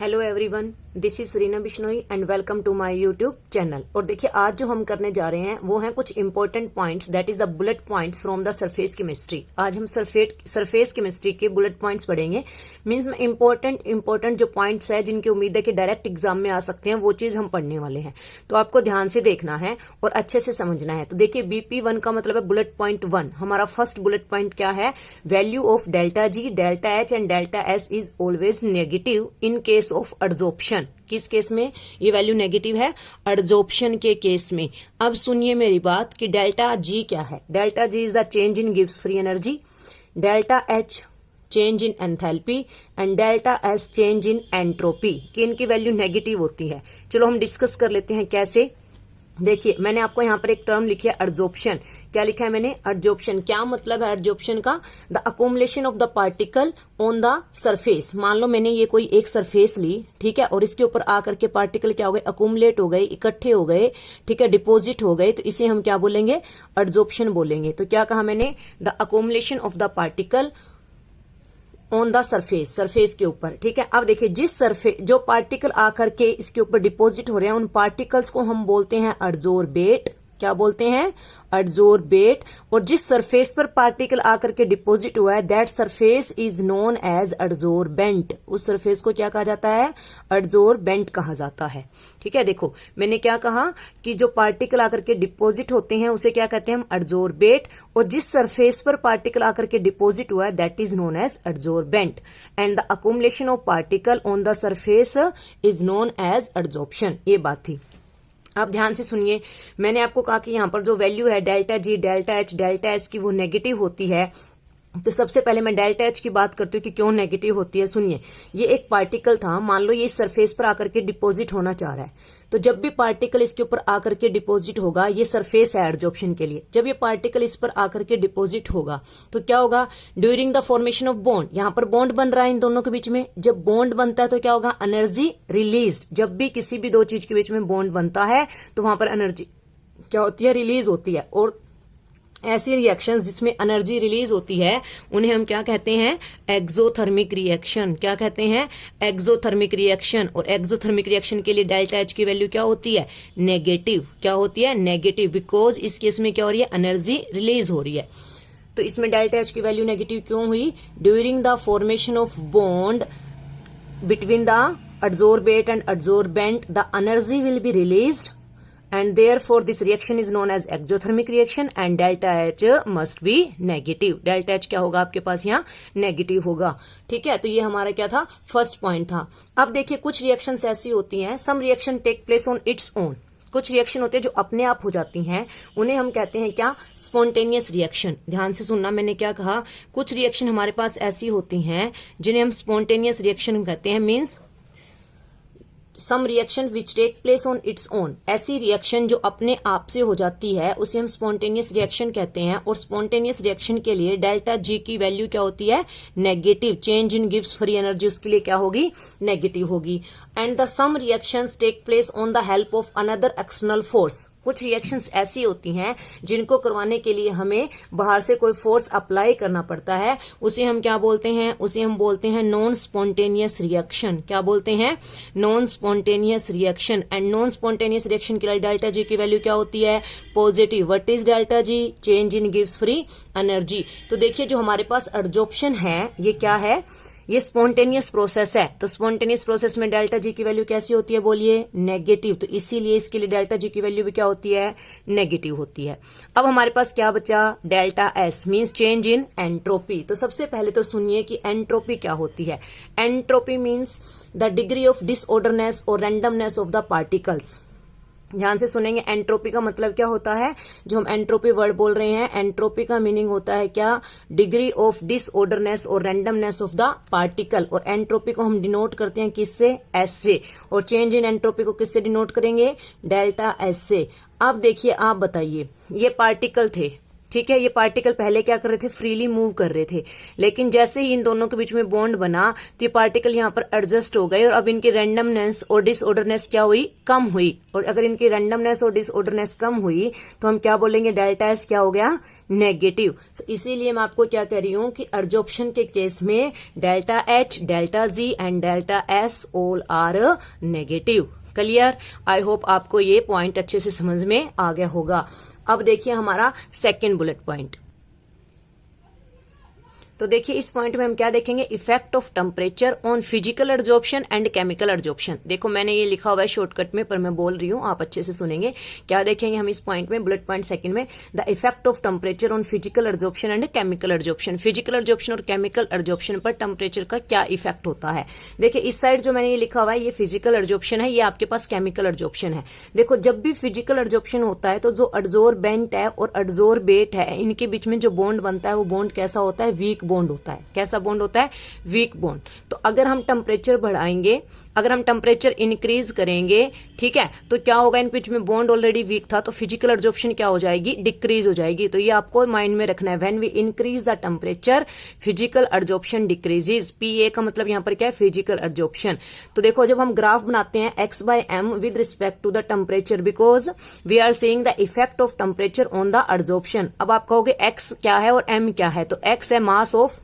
Hello everyone, this is Reena Bishnoi and welcome to my YouTube channel. और देखिए आज जो हम करने जा रहे हैं वो हैं कुछ important points, that is the bullet points from the surface chemistry. आज हम सरफेस केमिस्ट्री के बुलेट पॉइंट्स पढ़ेंगे। मींस में इंपॉर्टेंट जो पॉइंट्स है जिनकी उम्मीद है कि डायरेक्ट एग्जाम में आ सकते हैं, वो चीज हम पढ़ने वाले हैं। तो आपको ध्यान से देखना है और अच्छे से समझना है। तो देखिए BP1 का मतलब है बुलेट पॉइंट 1। हमारा फर्स्ट बुलेट पॉइंट क्या है? Value of delta G, delta H and delta S is always negative in case of adsorption. किस केस में ये वैल्यू नेगेटिव है? एडजॉर्प्शन के केस में। अब सुनिए मेरी बात कि डेल्टा G क्या है। Delta G is the change in गिव्स free energy, delta H change in enthalpy and delta S change in entropy, कि इनकी वैल्यू नेगेटिव होती है। चलो हम डिस्कस कर लेते हैं कैसे। देखिए मैंने आपको यहाँ पर एक टर्म लिखी है एडजॉर्प्शन। क्या लिखा है मैंने? एडजॉर्प्शन। क्या मतलब है एडजॉर्प्शन का? The accumulation of the particle on the surface. मान लो मैंने ये कोई एक सरफेस ली, ठीक है, और इसके ऊपर आकर के पार्टिकल क्या हो गए? अकोमुलेट हो गए, इकट्ठे हो गए, ठीक है, डिपोजिट हो गए। तो इसे हम क्या बोलेंगे? एडजॉर्प्शन बोलेंगे। तो क्या कहा मैंने? The accumulation of the particle on the surface, surface के ऊपर, ठीक है। अब देखिए जिस सरफेस जो पार्टिकल आकर के इसके ऊपर डिपॉजिट हो रहे हैं उन पार्टिकल्स को हम बोलते हैं एडजॉर्बेट। क्या बोलते हैं? एडजॉर्बेट। और जिस सरफेस पर पार्टिकल आकर के डिपॉजिट हुआ है that surface is known as adsorbent. उस सरफेस को क्या कहा जाता है? एडजॉर्बेंट कहा जाता है, ठीक है। देखो मैंने क्या कहा कि जो पार्टिकल आकर के डिपॉजिट होते हैं उसे क्या कहते हैं हम? एडजॉर्बेट। और जिस सरफेस पर पार्टिकल आकर के डिपॉजिट हुआ है that is known as adsorbent and the accumulation of particle on the surface is known as adsorption. ये बात थी। आप ध्यान से सुनिए, मैंने आपको कहा कि यहाँ पर जो वैल्यू है delta G, delta H, delta S की वो नेगेटिव होती है। तो सबसे पहले मैं डेल्टा H की बात करती हूँ कि क्यों नेगेटिव होती है। सुनिए, ये एक पार्टिकल था, मान लो ये इस सरफेस पर आकर के डिपॉजिट होना चाह रहा है। तो जब भी पार्टिकल इसके ऊपर आकर के डिपॉजिट होगा, ये सरफेस है एडजॉर्प्शन के लिए, जब ये पार्टिकल इस पर आकर के डिपॉजिट होगा तो क्या होगा? During the formation of bond, यहाँ पर बॉन्ड बन रहा है इन दोनों के बीच में। जब बॉन्ड बनता है तो क्या होगा? Energy release. जब भी किसी भी दो चीज के बीच में बॉन्ड बनता है तो वहां पर एनर्जी क्या होती है? रिलीज होती है। और ऐसी रिएक्शंस जिसमें एनर्जी रिलीज होती है उन्हें हम क्या कहते हैं? Exothermic reaction. क्या कहते हैं? Exothermic reaction. और एक्सोथर्मिक रिएक्शन के लिए डेल्टा H की वैल्यू क्या होती है? नेगेटिव। क्या होती है? नेगेटिव। बिकॉज इस केस में क्या हो रही है? एनर्जी रिलीज हो रही है। तो इसमें डेल्टा H की वैल्यू नेगेटिव क्यों हुई? During the formation of bond between the adsorbate and adsorbent the energy will be released and therefore this reaction is known as exothermic reaction and delta H must be negative. delta H क्या होगा आपके पास? यहाँ negative होगा, ठीक है। तो ये हमारा क्या था? फर्स्ट पॉइंट था। अब देखिए कुछ रिएक्शंस ऐसी होती हैं, some reaction take place on its own. कुछ रिएक्शन होते हैं जो अपने आप हो जाती हैं, उन्हें हम कहते हैं क्या? Spontaneous reaction. ध्यान से सुनना, मैंने क्या कहा? कुछ रिएक्शन हमारे पास ऐसी होती हैं जिन्हें हम स्पॉन्टेनियस रिएक्शन कहते हैं। Means some reaction which take place on its own. ऐसी रिएक्शन जो अपने आप से हो जाती है उसे हम स्पॉन्टेनियस रिएक्शन कहते हैं। और स्पॉन्टेनियस रिएक्शन के लिए डेल्टा G की वैल्यू क्या होती है? नेगेटिव। चेंज इन गिव्स फ्री एनर्जी उसके लिए क्या होगी? नेगेटिव होगी। And the some reactions take place on the help of another external force. कुछ रिएक्शंस ऐसी होती हैं जिनको करवाने के लिए हमें बाहर से कोई फोर्स अप्लाई करना पड़ता है, उसे हम क्या बोलते हैं? उसे हम बोलते हैं नॉन स्पॉन्टेनियस रिएक्शन। क्या बोलते हैं? Non spontaneous reaction. And non spontaneous reaction के लिए डेल्टा G की वैल्यू क्या होती है? Positive. What is delta G? Change in गिव्स फ्री एनर्जी। तो देखिए जो हमारे पास एडजॉर्प्शन है ये क्या है? ये स्पॉन्टेनियस प्रोसेस है। तो स्पॉन्टेनियस प्रोसेस में डेल्टा G की वैल्यू कैसी होती है? बोलिए, नेगेटिव। तो इसीलिए इसके लिए डेल्टा G की वैल्यू भी क्या होती है? नेगेटिव होती है। अब हमारे पास क्या बचा? Delta S means change in entropy. तो सबसे पहले तो सुनिए कि एंट्रोपी क्या होती है। Entropy means the degree of disorderness और रैंडमनेस ऑफ द पार्टिकल्स। ध्यान से सुनेंगे, एंट्रोपी का मतलब क्या होता है? जो हम एंट्रोपी वर्ड बोल रहे हैं, एंट्रोपी का मीनिंग होता है क्या? डिग्री ऑफ डिसऑर्डरनेस और रैंडमनेस ऑफ द पार्टिकल। और एंट्रोपी को हम डिनोट करते हैं किससे? S से। और चेंज इन एंट्रोपी को किससे डिनोट करेंगे? डेल्टा S से। अब देखिए, आप बताइए, ये पार्टिकल थे, ठीक है, ये पार्टिकल पहले क्या कर रहे थे, फ्रीली मूव कर रहे थे, लेकिन जैसे ही इन दोनों के बीच में बॉन्ड बना तो ये पार्टिकल यहाँ पर एडजस्ट हो गए और अब इनकी रैंडमनेस और डिसऑर्डरनेस क्या हुई, कम हुई। और अगर इनकी रैंडमनेस और डिसऑर्डरनेस कम हुई तो हम क्या बोलेंगे, डेल्टा एस क्या हो गया, नेगेटिव। तो इसीलिए मैं आपको क्या कह रही हूं कि एडजॉर्प्शन के केस में delta H, delta G and delta S all are negative. Clear? I hope आपको ये पॉइंट अच्छे से समझ में आ गया होगा। अब देखिए हमारा सेकेंड बुलेट पॉइंट। तो देखिए इस पॉइंट में हम क्या देखेंगे, effect of temperature on physical adsorption and chemical adsorption. देखो मैंने ये लिखा हुआ है शॉर्टकट में, पर मैं बोल रही हूं, आप अच्छे से सुनेंगे। क्या देखेंगे हम इस पॉइंट में, बुलेट पॉइंट सेकंड में, the effect of temperature on physical adsorption and chemical adsorption. Physical adsorption और केमिकल एडजॉर्प्शन पर टेम्परेचर का क्या इफेक्ट होता है। देखिए इस साइड जो मैंने ये लिखा हुआ है ये फिजिकल एडजॉर्प्शन है, ये आपके पास केमिकल एडजॉर्प्शन है। देखो जब भी फिजिकल एडजॉर्प्शन होता है तो जो एडजॉर्बेंट है और एडजॉर्बेट है, इनके बीच में जो बॉन्ड बनता है वो बॉन्ड कैसा होता है, वीक बॉन्ड होता है। कैसा बॉन्ड होता है, वीक बॉन्ड। तो अगर हम टेम्परेचर बढ़ाएंगे, अगर हम टेम्परेचर इंक्रीज करेंगे, ठीक है, तो क्या होगा, इन बीच में बॉन्ड ऑलरेडी वीक था तो फिजिकल एडजॉर्प्शन क्या हो जाएगी, डिक्रीज हो जाएगी। तो ये आपको माइंड में रखना है, when we increase the temperature physical adsorption decreases. PA का मतलब यहां पर क्या है, फिजिकल एडजॉर्प्शन। तो देखो जब हम ग्राफ बनाते हैं x by m with respect to the temperature, because we are seeing the effect of temperature on the adsorption. अब आप कहोगे x क्या है और m क्या है, तो x है mass of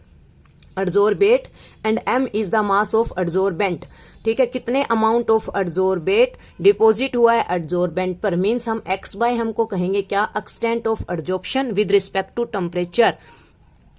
adsorbate and m is the mass of adsorbent. ठीक है, कितने अमाउंट ऑफ एडजॉर्बेट डिपॉजिट हुआ है एडजॉर्बेंट पर, मींस हम x बाय हमको कहेंगे क्या, extent of adsorption with respect to temperature.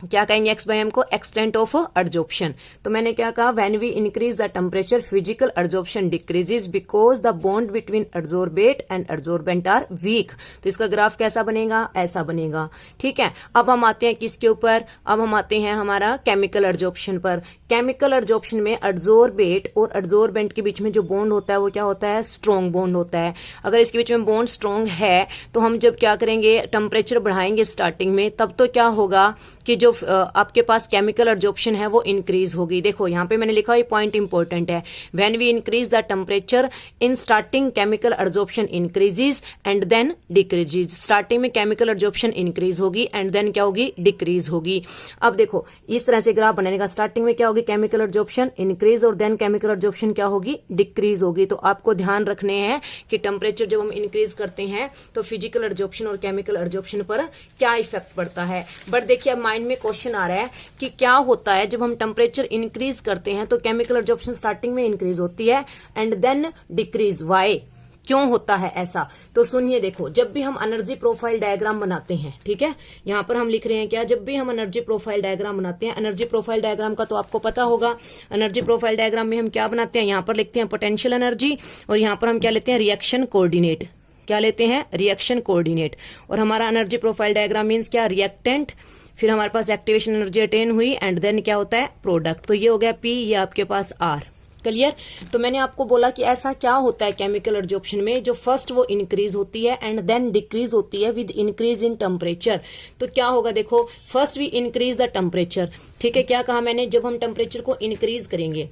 क्या कहेंगे x बाय m को, एक्सटेंट ऑफ एडजॉर्प्शन। तो मैंने क्या कहा, when we increase the temperature physical adsorption decreases because the bond between adsorbate and adsorbent are weak. तो इसका ग्राफ कैसा बनेगा, ऐसा बनेगा। ठीक है, अब हम आते हैं किसके ऊपर, अब हम आते हैं हमारा केमिकल एडजॉर्प्शन पर। केमिकल एडजॉर्प्शन में एडजॉर्बेट और एडजॉर्बेंट के बीच में जो बॉन्ड होता है वो क्या होता है, स्ट्रॉन्ग बॉन्ड होता है। अगर इसके बीच में बॉन्ड स्ट्रॉन्ग है तो हम जब क्या करेंगे, टेम्परेचर बढ़ाएंगे स्टार्टिंग में, तब तो क्या होगा कि जो आपके पास केमिकल एडजॉर्प्शन है वो इंक्रीज होगी। देखो यहाँ पे मैंने लिखा, ये पॉइंट इंपॉर्टेंट है, when we increase the temperature in starting chemical adsorption increases and then decreases. Starting में केमिकल एडजॉर्प्शन इंक्रीज होगी एंड देन क्या होगी, डिक्रीज होगी। अब देखो इस तरह से ग्राफ बनाने का, स्टार्टिंग में क्या होगी, केमिकल एडजॉर्प्शन इंक्रीज और देन केमिकल एडजॉर्प्शन क्या होगी, डिक्रीज होगी। तो आपको ध्यान रखने हैं कि टेम्परेचर जब हम इंक्रीज करते हैं तो फिजिकल एडजॉर्प्शन और केमिकल एडजॉर्प्शन पर क्या इफेक्ट पड़ता है। बट देखिए अब माइंड में क्वेश्चन आ रहा है कि क्या होता है जब हम टेम्परेचर इंक्रीज करते हैं तो केमिकल एडजॉर्प्शन स्टार्टिंग में इंक्रीज होती है एंड देन डिक्रीज, वाई, क्यों होता है ऐसा। तो सुनिए, देखो जब भी हम एनर्जी प्रोफाइल डायग्राम बनाते हैं, ठीक है, यहां पर हम लिख रहे हैं क्या, जब भी हम एनर्जी प्रोफाइल डायग्राम बनाते हैं, एनर्जी प्रोफाइल डायग्राम का तो आपको पता होगा, एनर्जी प्रोफाइल डायग्राम में हम क्या बनाते हैं, यहां पर लिखते हैं पोटेंशियल एनर्जी और यहां पर हम क्या लेते हैं, रिएक्शन कोऑर्डिनेट। क्या लेते हैं, रिएक्शन कोऑर्डिनेट। और हमारा एनर्जी प्रोफाइल डायग्राम मीन्स क्या, रिएक्टेंट, फिर हमारे पास एक्टिवेशन एनर्जी अटेन हुई एंड देन क्या होता है, प्रोडक्ट। तो ये हो गया P, ये आपके पास R। क्लियर? तो मैंने आपको बोला कि ऐसा क्या होता है केमिकल एडजॉर्प्शन में, जो फर्स्ट वो इंक्रीज होती है एंड देन डिक्रीज होती है विद इंक्रीज इन टेम्परेचर। तो क्या होगा, देखो first we increase the temperature. ठीक है, क्या कहा मैंने, जब हम टेम्परेचर को इंक्रीज करेंगे,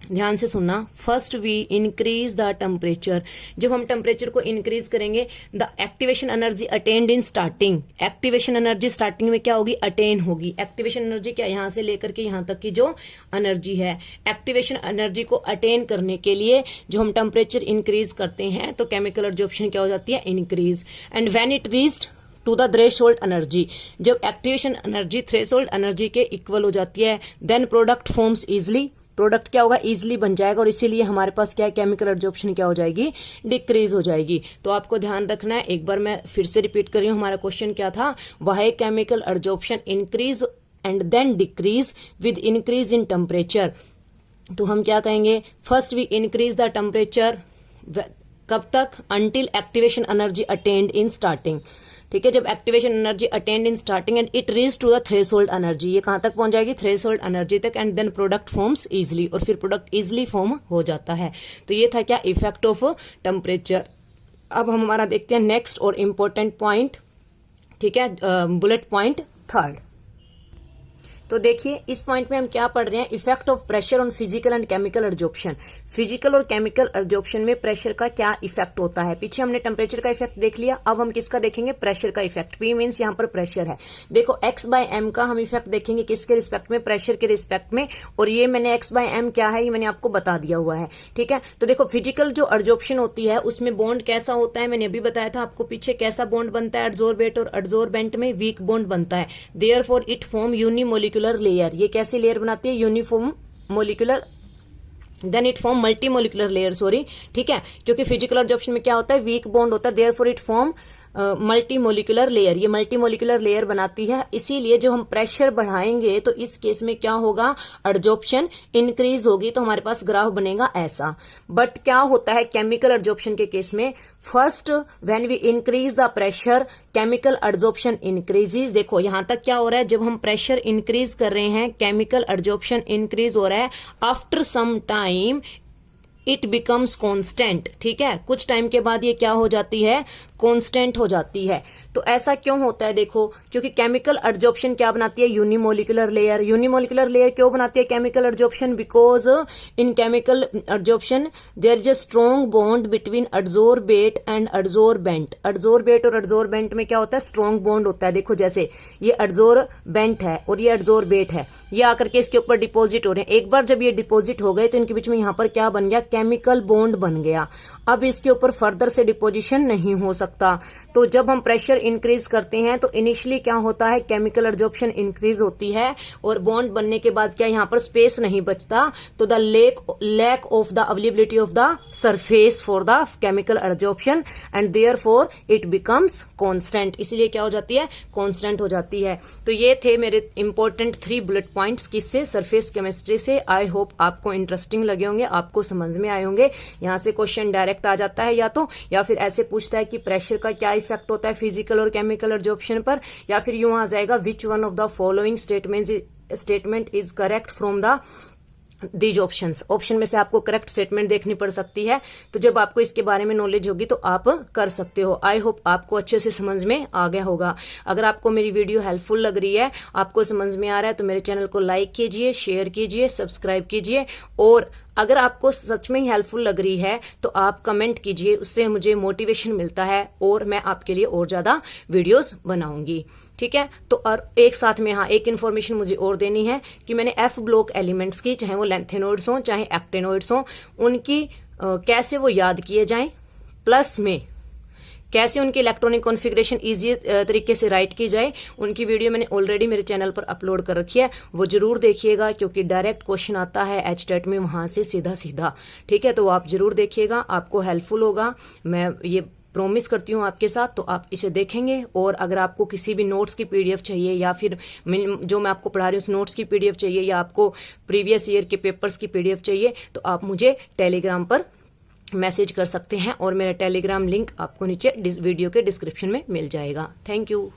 ध्यान से सुनना, first we increase the temperature. जब हम टेम्परेचर को इंक्रीज करेंगे, the activation energy attained in starting. Activation energy starting में क्या होगी, अटेन होगी। एक्टिवेशन एनर्जी क्या, यहां से लेकर के यहां तक की जो एनर्जी है, एक्टिवेशन एनर्जी को अटेन करने के लिए जो हम टेम्परेचर इंक्रीज करते हैं तो केमिकल एडजॉर्प्शन क्या हो जाती है, increase. And when it reached to the threshold energy, जब एक्टिवेशन एनर्जी थ्रेशोल्ड एनर्जी के इक्वल हो जाती है, then product forms easily. Product क्या होगा, इजिली बन जाएगा और इसीलिए हमारे पास क्या है, केमिकल एडजॉर्प्शन क्या हो जाएगी, डिक्रीज हो जाएगी। तो आपको ध्यान रखना है, एक बार मैं फिर से रिपीट कर रही हूं, हमारा क्वेश्चन क्या था, वह chemical adsorption increase and then decrease with increase in temperature. तो हम क्या कहेंगे, first we increase the temperature, कब तक, until activation energy attained in starting. ठीक है, जब activation energy attained in starting and it reach to the threshold energy, ये कहां तक पहुंच जाएगी, थ्रेशोल्ड एनर्जी तक, and then product forms easily, और फिर प्रोडक्ट इजिली फॉर्म हो जाता है। तो ये था क्या, इफेक्ट ऑफ टेम्परेचर। अब हम हमारा देखते हैं नेक्स्ट और इम्पोर्टेंट पॉइंट। ठीक है, बुलेट पॉइंट थर्ड। तो देखिए इस पॉइंट में हम क्या पढ़ रहे हैं, effect of pressure on physical and chemical absorption. Physical और केमिकल एब्जॉर्प्शन में प्रेशर का क्या इफेक्ट होता है। पीछे हमने टेम्परेचर का इफेक्ट देख लिया, अब हम किसका देखेंगे, प्रेशर का इफेक्ट। पी मीन्स यहाँ पर प्रेशर है। देखो x/m का हम इफेक्ट देखेंगे किसके रिस्पेक्ट में, प्रेशर के रिस्पेक्ट में। और ये मैंने x/m क्या है ये मैंने आपको बता दिया हुआ है, ठीक है। तो देखो फिजिकल जो एब्जॉर्प्शन होती है उसमें बॉन्ड कैसा होता है, मैंने अभी बताया था आपको पीछे, कैसा बॉन्ड बनता है एडजॉर्बेट और एडजॉर्बेंट में, वीक बॉन्ड बनता है। Therefore it form unimolecular layer. ये कैसी लेयर बनाती है, uniform molecular, then it form multi molecular layer, sorry, ठीक है। क्योंकि फिजिकल एब्जॉर्प्शन में क्या होता है, वीक बॉन्ड होता है, therefore it form multi molecular layer. ये मल्टी मोलिकुलर लेयर बनाती है। इसीलिए जब हम प्रेशर बढ़ाएंगे तो इस केस में क्या होगा, एब्जॉर्प्शन इंक्रीज होगी, तो हमारे पास ग्राफ बनेगा ऐसा। बट क्या होता है केमिकल एब्जॉर्प्शन के केस में, first when we increase the pressure chemical absorption increases. देखो यहां तक क्या हो रहा है, जब हम प्रेशर इंक्रीज कर रहे हैं केमिकल एब्जॉर्प्शन इंक्रीज हो रहा है। After some time it becomes constant, ठीक है। कुछ टाइम के बाद ये क्या हो जाती है, कांस्टेंट हो जाती है। तो ऐसा क्यों होता है, देखो क्योंकि केमिकल एब्जॉर्प्शन क्या बनाती है, यूनिमोलिकुलर लेयर। यूनिमोलिकुलर लेयर क्यों बनाती है chemical absorption, because in chemical absorption there is a strong bond between adsorbate and adsorbent. Adsorbate और एडजॉर्बेंट में क्या होता है, स्ट्रॉन्ग बॉन्ड होता है। देखो जैसे ये एडजॉर्बेंट है और ये एडजॉर्बेट है, ये आकर के इसके ऊपर डिपोजिट हो रहे हैं। एक बार जब ये डिपोजिट हो गए तो इनके बीच में यहाँ पर क्या बन गया, केमिकल बॉन्ड बन गया। अब इसके ऊपर फर्दर से डिपोजिशन नहीं हो सकता। तो जब हम प्रेशर इंक्रीज करते हैं तो इनिशियली क्या होता है, केमिकल एब्जॉर्प्शन इंक्रीज होती है और बॉन्ड बनने के बाद क्या यहाँ पर स्पेस नहीं बचता, तो the lack of the availability of the surface for the chemical absorption and therefore it becomes constant. इसलिए क्या हो जाती है, कांस्टेंट हो जाती है। तो ये थे मेरे इंपॉर्टेंट 3 बुलेट पॉइंट्स, किससे, सरफेस केमिस्ट्री से। आई होप आपको इंटरेस्टिंग लगे होंगे, आपको समझ में आए होंगे। यहाँ से क्वेश्चन डायरेक्ट आ जाता है या फिर ऐसे पूछता है कि प्रेशर का क्या इफेक्ट होता है फिजिकल और केमिकल एब्जॉर्प्शन पर, या फिर यूं आ जाएगा which one of the following statement is correct from the these options. Option में से आपको करेक्ट स्टेटमेंट देखनी पड़ सकती है। तो जब आपको इसके बारे में नॉलेज होगी तो आप कर सकते हो। आई होप आपको अच्छे से समझ में आ गया होगा। अगर आपको मेरी वीडियो हेल्पफुल लग रही है, आपको समझ में आ रहा है, तो मेरे चैनल को लाइक कीजिए, शेयर कीजिए, सब्सक्राइब कीजिए। और अगर आपको सच में ही हेल्पफुल लग रही है तो आप कमेंट कीजिए, उससे मुझे मोटिवेशन मिलता है और मैं आपके लिए और ज्यादा वीडियोस बनाऊंगी, ठीक है। तो और एक साथ में एक इन्फॉर्मेशन मुझे और देनी है कि मैंने एफ ब्लॉक एलिमेंट्स की, चाहे वो लेंथेनोइड्स हों चाहे एक्टेनोइड्स हों, उनकी कैसे वो याद किए जाएं, प्लस में कैसे उनकी इलेक्ट्रॉनिक कॉन्फ़िगरेशन इजी तरीके से राइट की जाए, उनकी वीडियो मैंने ऑलरेडी मेरे चैनल पर अपलोड कर रखी है, वो जरूर देखिएगा। क्योंकि डायरेक्ट क्वेश्चन आता है एचटेट में वहां से सीधा सीधा, ठीक है। तो आप जरूर देखिएगा, आपको हेल्पफुल होगा, मैं ये प्रॉमिस करती हूँ आपके साथ। तो आप इसे देखेंगे। और अगर आपको किसी भी नोट्स की पीडीएफ चाहिए, या फिर जो मैं आपको पढ़ा रही हूँ उस नोट्स की पीडीएफ चाहिए, या आपको प्रीवियस ईयर के पेपर्स की पीडीएफ चाहिए, तो आप मुझे टेलीग्राम पर मैसेज कर सकते हैं और मेरा टेलीग्राम लिंक आपको नीचे वीडियो के डिस्क्रिप्शन में मिल जाएगा। Thank you.